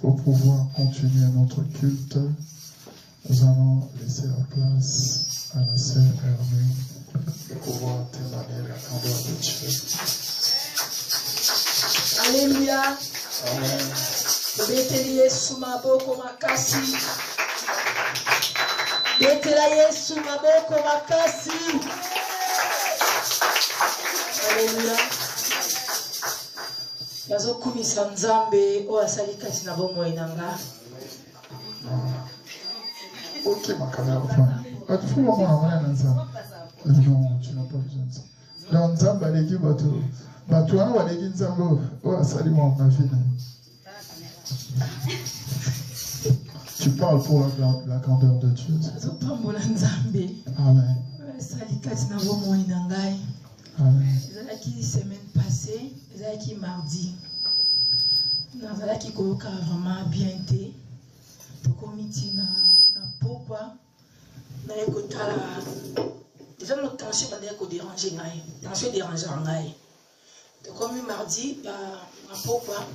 pour pouvoir continuer notre culte, nous allons laisser la place à la sœur Hermine pour pouvoir témoigner la grandeur de Dieu. Alléluia. Amen. Beteli Yesu maboko makasi. Betela Yesu maboko makasi. Alléluia. Yazo kumisa Nzambe o asali kati na bomoi nanga. Ok, ma caméra prend. Tu fous moi à mon Nzambe. Non, tu n'as pas besoin de ça. Donc Nzambe aleki bato. Bato wana waleki Nzambe o asali moi ma vie. Tu parles pour la grandeur de Dieu. Amen. Amen. La semaine passée, la mardi, la qui coloca vraiment bien été. Comité na pourquoi na ekotala déjà notre tension va dire que déranger ngai tension déranger ngai comme mardi na pourquoi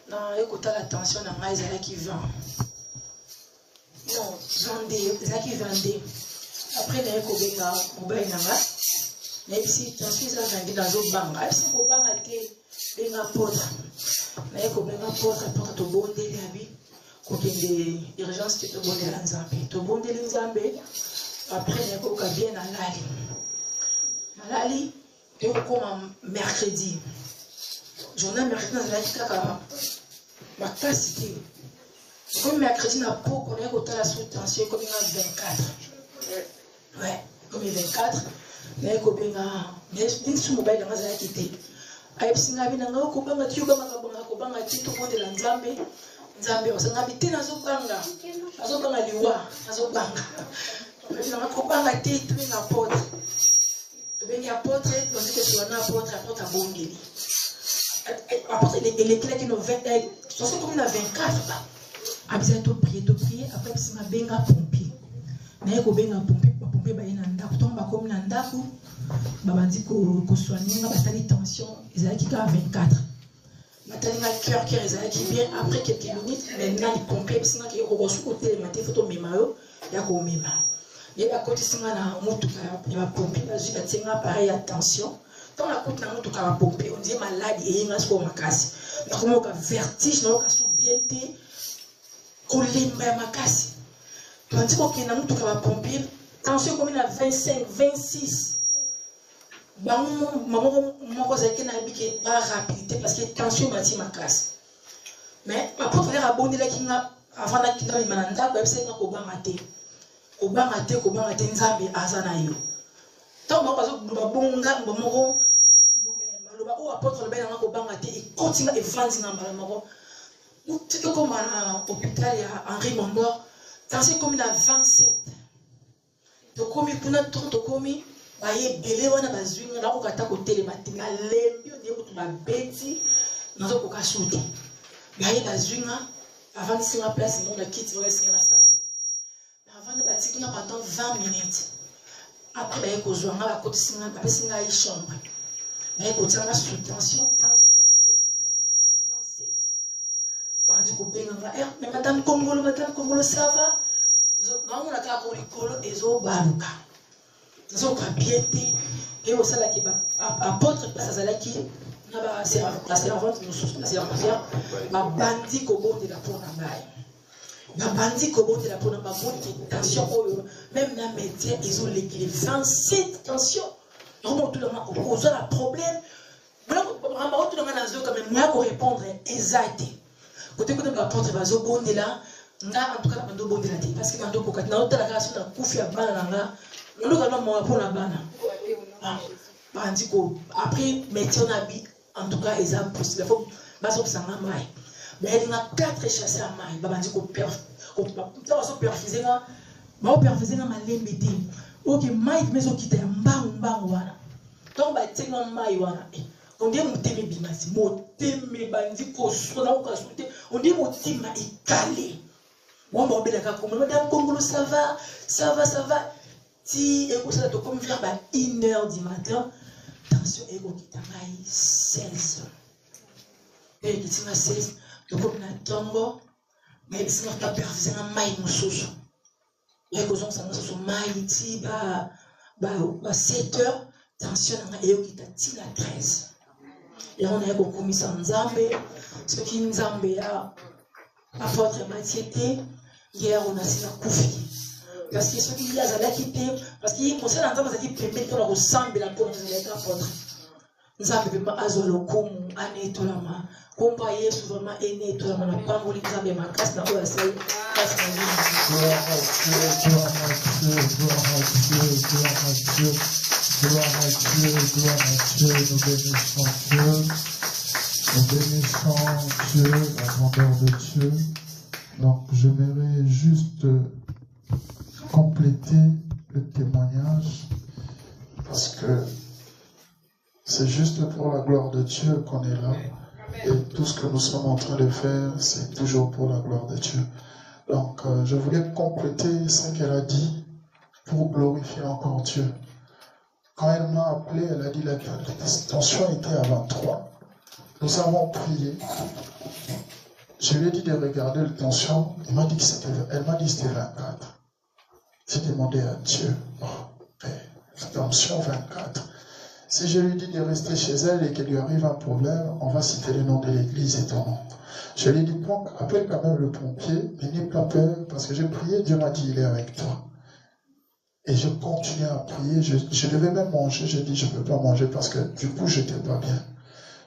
na ekotala tension na ngai zala qui vend non vendé zala qui vendé après na ekobenga mobile nanga na ici tension za vendé dans autre banque asi ko banga te benga porte na ekobenga porte to bonde yabi kokende urgence te tobondela Nzambe tobondeli Nzambe après nakoka bien nalali ekokoma mercredi journée mercredi nazalaki kaka makasi te comme mercredi na poko nakotala sous tension ekobenga 24 ouais comme 24 nakobenga ndingi mobile nanga azalaki te ayebisinga bi nanga okobanga ti kobanga ti tobondela Nzambe Nzambe osanga biti nazobanga liwa nazobanga na kobanga te tu na porte to bengi apôtre to ndike sur na apôtre abongeli apôtre il est clair que nos 20 so c'est comme na 24 ba abisa to prier après bisima benga pompier na ko benga pompier ba ina ndako to ba comme na ndako babandi ko soigner ba tali tension ezalaki ka 24 Nathalie m'a cœur qui est bien après quelques minutes, maintenant les pompiers, parce qu'il y a un côté, il faut que il y a un mima. Il y a un côté, il y a un pompier, il y a un appareil attention. Dans la côte, il y a un pompier, on dit malade, et il y a un casse. Donc, on a un vertige, on a un bien té, on a un casse. Tandis qu'il y a un pompier, tension comme il a 25, 26. Maman na rapidité parce que tension mati ma classe mais ma porte faire abonner la kinga avant la kinga li mananda ko epse ko banga te Nzambe azana yo tant ma bazo babonga mbomoko maloba o apôtre le bana ko banga te et continue et vandi na mbala moko ou tiko comme à hôpital ya Henri Mondor tension comme na 27 to komi kuna to komi baye belé wana bazwinga na kokata ko telematinga lembi on dit ko ba beti nazo ko kashuti baye bazwinga avant de se mettre place mon kit va essayer la salle avant de batikinga pendant 20 minutes après baye ko zwanga ba côté singa ba singa y chambre baye ko tanga sous tension ezokitate 27 bandi ko benga mais madame Congolo ça va non on a ka ko likolo ezobaluka nous bien et au salaire qui apôtre place à la qui la servante nous la servante ma bandit kobo de la pour na bail ma bandit kobo de la pour na ba tension même na métier ils ont les 27 tension donc tout le monde pose un problème vraiment tout le monde nazo quand même moi pour répondre exact côté côté l'apôtre va zo bonde là nga en tout cas bando bonde là parce que bando kokati na otala ka sur na kufi ya bana nga nous allons pour la bana. Après, métier en tout cas, ils ont possible. Il faut que ça maille. Mais il y a 4 chassés à maille. Babandi ko perfuser ma lembete. Ok, maille mais au quitter mbang wana. Donc ba tenga maille wana. On dit mon teme bimasi, mon teme bandi ko sona ko kasute. On dit mon teme ikale. Moi ba obela ka ko madame Congolo ça va. Si vous savez comme vers 1h du matin, tension ego qui 16. Et qui t'a 16, comme na tongo mais c'est pas perverser un maï moussousou et que ça nous maï ti ba 7 heures tension na yo qui ta ti la 13 et on a beaucoup mis en Nzambe ce qui Nzambe a apôtre Mathieu hier on a si la koufi parce que ce qui y a za la quitté parce qu'il conseille Nzambe ça qui permet de ressembler la pour les apôtres Nzambe ma azolo kumu ane tolama kompa Yesu vraiment ene tolama na pangoli Nzambe makasi na oya sai kasi na Gloire à Dieu, nous bénissons Dieu, la grandeur de Dieu. Donc j'aimerais juste compléter le témoignage parce que c'est juste pour la gloire de Dieu qu'on est là. Et tout ce que nous sommes en train de faire, c'est toujours pour la gloire de Dieu. Donc je voulais compléter ce qu'elle a dit pour glorifier encore Dieu. Quand elle m'a appelé, elle a dit la tension était à 23. Nous avons prié. Je lui ai dit de regarder la tension. Elle m'a dit que c'était 24. J'ai demandé à Dieu, tension 24. Si je lui dis de rester chez elle et qu'il lui arrive un problème, on va citer le nom de l'église et ton nom. Je lui ai dit, appelle quand même le pompier, mais n'aie pas peur, parce que j'ai prié, Dieu m'a dit, il est avec toi. Et je continuais à prier, je devais même manger, j'ai dit je ne peux pas manger parce que du coup je n'étais pas bien.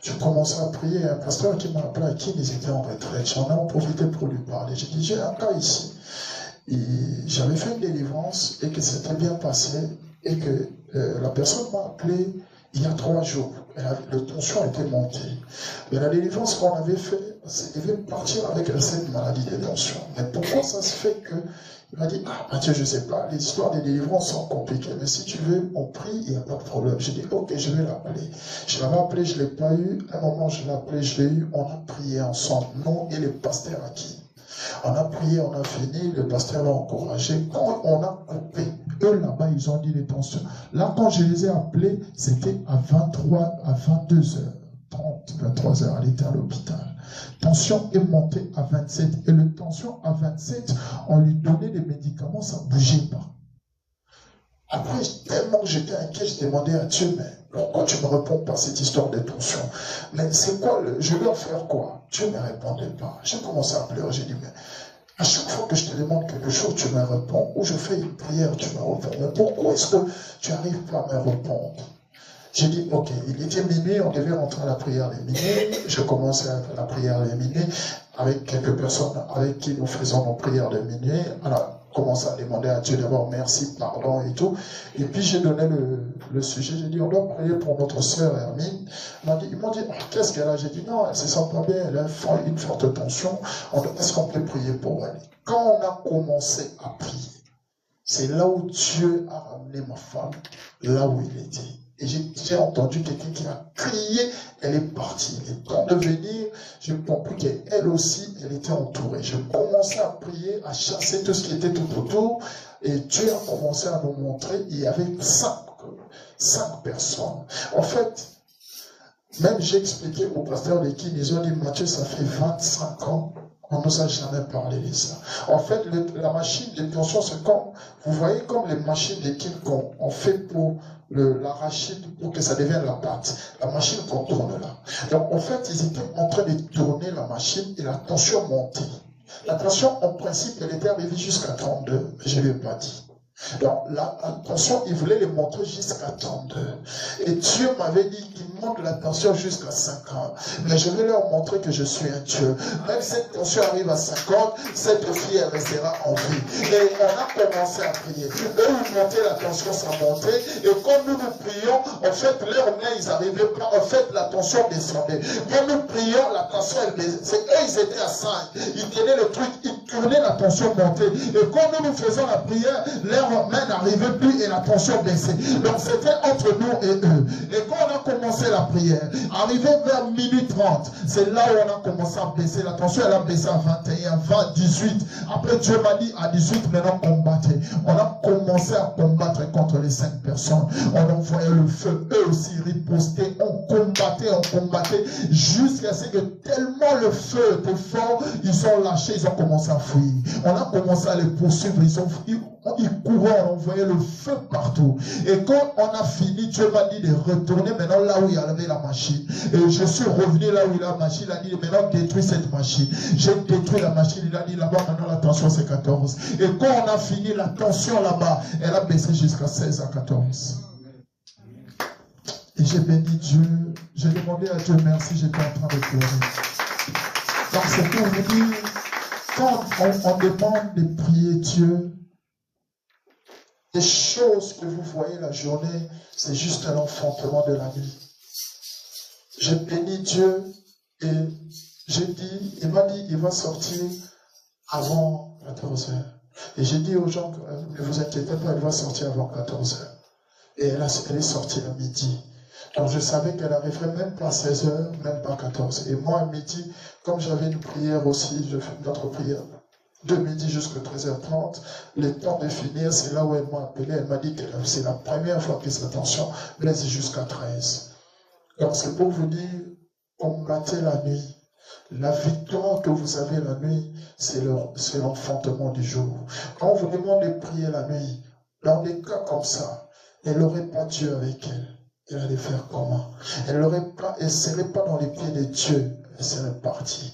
Je commençais à prier, un pasteur qui m'a appelé à qui ils étaient en retraite, j'en ai en profité pour lui parler. J'ai dit j'ai un cas ici. J'avais fait une délivrance et que c'était bien passé et que la personne m'a appelé il y a 3 jours. La tension était montée. Mais la délivrance qu'on avait fait, ça devait partir avec cette maladie de tension. Mais pourquoi ça se fait que il m'a dit, Mathieu, je ne sais pas, les histoires des délivrances sont compliquées, mais si tu veux, on prie, il n'y a pas de problème. J'ai dit, ok, je vais l'appeler. Je l'avais appelé, je ne l'ai pas eu. À un moment, je l'ai appelé, je l'ai eu. On a prié ensemble, nous et le pasteur Aki. On a prié, on a fini, le pasteur l'a encouragé. Quand on a coupé, eux là-bas, ils ont dit les tensions. Là, quand je les ai appelés, c'était à 22h30, 23h, elle était à l'hôpital. Tension est montée à 27. Et le tension à 27, on lui donnait des médicaments, ça ne bougeait pas. Après, tellement que j'étais inquiet, je demandais à Dieu, mais pourquoi tu ne me réponds pas à cette histoire de tension? Mais c'est quoi, je vais en faire quoi? Dieu ne me répondait pas. J'ai commencé à pleurer, j'ai dit, mais à chaque fois que je te demande quelque chose, tu me réponds, ou je fais une prière, tu me réponds. Mais pourquoi est-ce que tu n'arrives pas à me répondre? J'ai dit, ok, il était minuit, on devait rentrer à la prière de minuit. Je commençais à faire la prière de minuit avec quelques personnes avec qui nous faisons nos prières de minuit. Alors, commencé à demander à Dieu d'abord merci, pardon et tout. Et puis j'ai donné le sujet, j'ai dit on doit prier pour notre sœur Hermine. Ils m'ont dit qu'est-ce qu'elle a? J'ai dit non, elle ne se sent pas bien, elle a une forte tension. Est-ce qu'on peut prier pour elle? Quand on a commencé à prier, c'est là où Dieu a ramené ma femme, là où il était. Et j'ai entendu quelqu'un qui a crié, elle est partie. Il est temps de venir, j'ai compris qu'elle aussi, elle était entourée. J'ai commencé à prier, à chasser tout ce qui était tout autour. Et Dieu a commencé à nous montrer, il y avait 5 personnes. En fait, même j'ai expliqué au pasteur de qui ils ont dit, Mathieu, ça fait 25 ans. On ne nous a jamais parlé de ça. En fait, la machine de tension, c'est comme, vous voyez comme les machines d'équipe qu'on fait pour l'arachide, pour que ça devienne la pâte. La machine qu'on tourne là. Donc, en fait, ils étaient en train de tourner la machine et la tension montait. La tension, en principe, elle était arrivée jusqu'à 32, mais je ne lui ai pas dit. Donc, la tension, il voulait les montrer jusqu'à 32. Et Dieu m'avait dit qu'il monte la tension jusqu'à 50. Mais je vais leur montrer que je suis un Dieu. Même si cette tension arrive à 50, cette fille, elle restera en vie. Et on a commencé à prier. Eux, ils montaient la tension, ça montait. Et quand nous nous prions, en fait, leurs mains, ils n'arrivaient pas. En fait, la tension descendait. Quand nous prions, la tension, elle descendait. Eux, ils étaient à 5. Ils tenaient le truc, ils tournaient, la tension montait. Et quand nous nous faisons la prière, leur leur main n'arrivait plus et la tension baissait. Donc c'était entre nous et eux. Et quand on a commencé la prière, arrivé vers minuit 30, c'est là où on a commencé à baisser. La tension, elle a baissé à 21, 20, 18. Après, Dieu m'a dit à 18, maintenant combattez. On a commencé à combattre contre les 5 personnes. On envoyait le feu. Eux aussi ripostaient. On combattait jusqu'à ce que tellement le feu était fort, ils sont lâchés, ils ont commencé à fuir. On a commencé à les poursuivre. Ils couraient, on envoyait le feu partout. Et quand on a fini, Dieu m'a dit de retourner maintenant là où il y avait la machine. Et je suis revenu là où il y a la machine. Il a dit maintenant détruis cette machine. J'ai détruit la machine. Il a dit là-bas maintenant la tension c'est 14. Et quand on a fini, la tension là-bas, elle a baissé jusqu'à 16 à 14. Et j'ai béni Dieu. J'ai demandé à Dieu merci, j'étais en train de pleurer. Donc c'est pour vous dire, quand on demande de prier Dieu, les choses que vous voyez la journée, c'est juste un enfantement de la nuit. J'ai béni Dieu et j'ai dit, il m'a dit, il va sortir avant 14 heures. Et j'ai dit aux gens, ne vous inquiétez pas, il va sortir avant 14 heures. Et elle est sortie à midi. Donc je savais qu'elle n'arriverait même pas à 16 heures, même pas à 14. Et moi, à midi, comme j'avais une prière aussi, je fais notre prière de midi jusqu'à 13h30, le temps de finir, c'est là où elle m'a appelé. Elle m'a dit que c'est la première fois que sa tension baisse jusqu'à 13. Donc c'est pour vous dire, combattez la nuit. La victoire que vous avez la nuit, c'est l'enfantement du jour. Quand on vous demande de prier la nuit, dans des cas comme ça, elle n'aurait pas Dieu avec elle. Elle allait faire comment? Elle ne serait pas dans les pieds de Dieu. Elle serait partie.